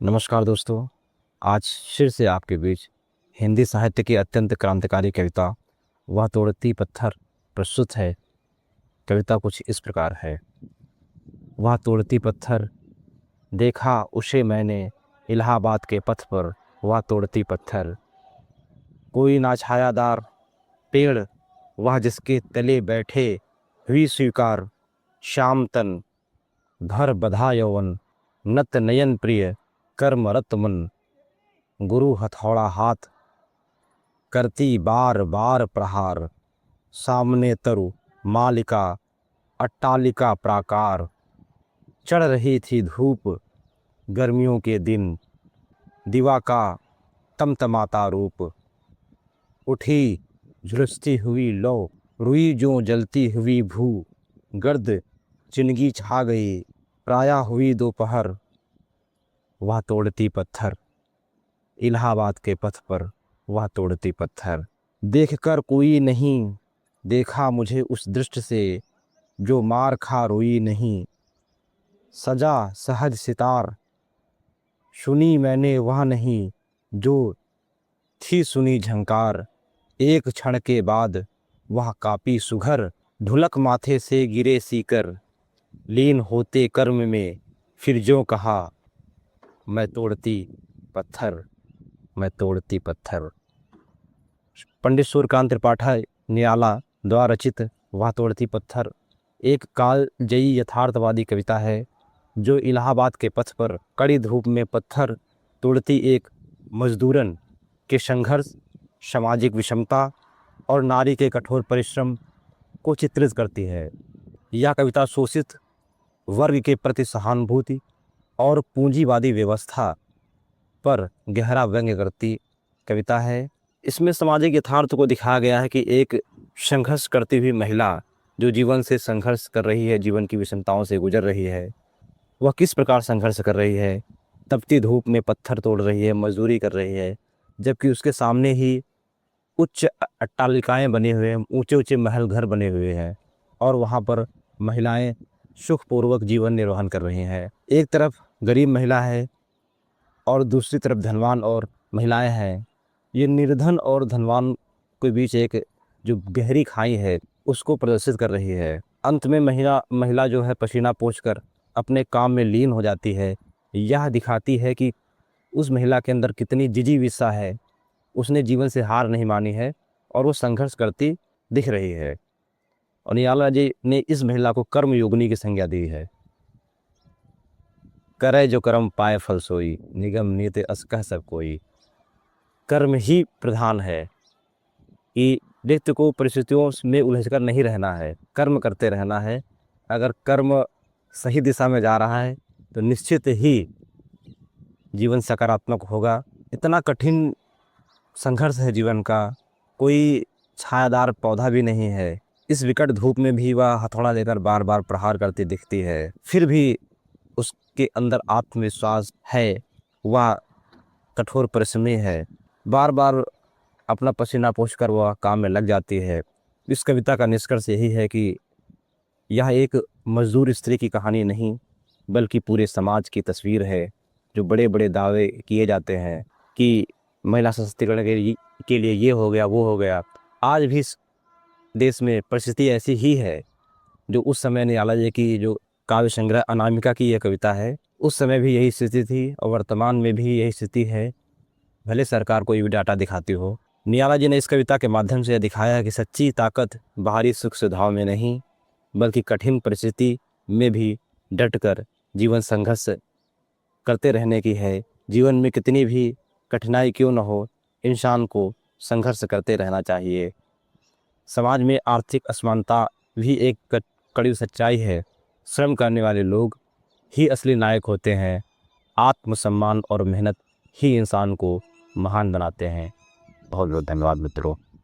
नमस्कार दोस्तों। आज फिर से आपके बीच हिंदी साहित्य की अत्यंत क्रांतिकारी कविता वह तोड़ती पत्थर प्रस्तुत है। कविता कुछ इस प्रकार है। वह तोड़ती पत्थर देखा उसे मैंने इलाहाबाद के पथ पर। वह तोड़ती पत्थर कोई ना छायादार पेड़, वह जिसके तले बैठे हुई स्वीकार। श्याम तन भर बधा यौवन, नत नयन प्रिय कर्मरत मन। गुरु हथौड़ा हाथ करती बार बार प्रहार। सामने तरु मालिका अट्टालिका प्राकार। चढ़ रही थी धूप गर्मियों के दिन, दिवा का तमतमाता रूप। उठी झुलसती हुई लौ, रुई जो जलती हुई भू। गर्द चिनगी छा गई प्राया हुई दोपहर। वह तोड़ती पत्थर इलाहाबाद के पथ पर। वह तोड़ती पत्थर देखकर कोई नहीं देखा मुझे उस दृष्टि से, जो मार खा रोई नहीं। सजा सहज सितार सुनी मैंने वह नहीं, जो थी सुनी झंकार। एक क्षण के बाद वह कापी सुघर, ढुलक माथे से गिरे सीकर। लीन होते कर्म में फिर जो कहा, मैं तोड़ती पत्थर, मैं तोड़ती पत्थर। पंडित सूर्यकांत त्रिपाठी निराला द्वारा रचित वह तोड़ती पत्थर एक कालजयी यथार्थवादी कविता है, जो इलाहाबाद के पथ पर कड़ी धूप में पत्थर तोड़ती एक मजदूरन के संघर्ष, सामाजिक विषमता और नारी के कठोर परिश्रम को चित्रित करती है। यह कविता शोषित वर्ग के प्रति सहानुभूति और पूंजीवादी व्यवस्था पर गहरा व्यंग्य करती कविता है। इसमें सामाजिक यथार्थ को दिखाया गया है कि एक संघर्ष करती हुई महिला जो जीवन से संघर्ष कर रही है, जीवन की विषमताओं से गुजर रही है, वह किस प्रकार संघर्ष कर रही है। तपती धूप में पत्थर तोड़ रही है, मजदूरी कर रही है, जबकि उसके सामने ही उच्च अट्टालिकाएँ बने हुए हैं, ऊंचे ऊंचे महल घर बने हुए हैं और वहाँ पर महिलाएं सुखपूर्वक जीवन निर्वहन कर रही हैं। एक तरफ गरीब महिला है और दूसरी तरफ धनवान और महिलाएं हैं। ये निर्धन और धनवान के बीच एक जो गहरी खाई है उसको प्रदर्शित कर रही है। अंत में महिला जो है पसीना पोंछकर अपने काम में लीन हो जाती है। यह दिखाती है कि उस महिला के अंदर कितनी जिजीविषा है, उसने जीवन से हार नहीं मानी है और वो संघर्ष करती दिख रही है। और निराला जी ने इस महिला को कर्म योगिनी की संज्ञा दी है। करे जो कर्म पाए फल सोई, निगम नीति अस कह सब कोई। कर्म ही प्रधान है कि व्यक्ति को परिस्थितियों में उलझकर नहीं रहना है, कर्म करते रहना है। अगर कर्म सही दिशा में जा रहा है तो निश्चित ही जीवन सकारात्मक होगा। इतना कठिन संघर्ष है जीवन का, कोई छायादार पौधा भी नहीं है। इस विकट धूप में भी वह हथौड़ा लेकर बार बार प्रहार करती दिखती है, फिर भी उसके अंदर आत्मविश्वास है, वह कठोर परिश्रमी है, बार बार अपना पसीना पोंछकर वह काम में लग जाती है। इस कविता का निष्कर्ष यही है कि यह एक मजदूर स्त्री की कहानी नहीं, बल्कि पूरे समाज की तस्वीर है। जो बड़े बड़े दावे किए जाते हैं कि महिला सशक्तिकरण के लिए ये हो गया वो हो गया, आज भी देश में परिस्थिति ऐसी ही है। जो उस समय निराला जी की जो काव्य संग्रह अनामिका की यह कविता है, उस समय भी यही स्थिति थी और वर्तमान में भी यही स्थिति है, भले सरकार कोई भी डाटा दिखाती हो। निराला जी ने इस कविता के माध्यम से दिखाया है कि सच्ची ताकत बाहरी सुख सुविधाओं में नहीं, बल्कि कठिन परिस्थिति में भी डटकर जीवन संघर्ष करते रहने की है। जीवन में कितनी भी कठिनाई क्यों न हो, इंसान को संघर्ष करते रहना चाहिए। समाज में आर्थिक असमानता भी एक कड़ी सच्चाई है। श्रम करने वाले लोग ही असली नायक होते हैं। आत्मसम्मान और मेहनत ही इंसान को महान बनाते हैं। बहुत बहुत धन्यवाद मित्रों।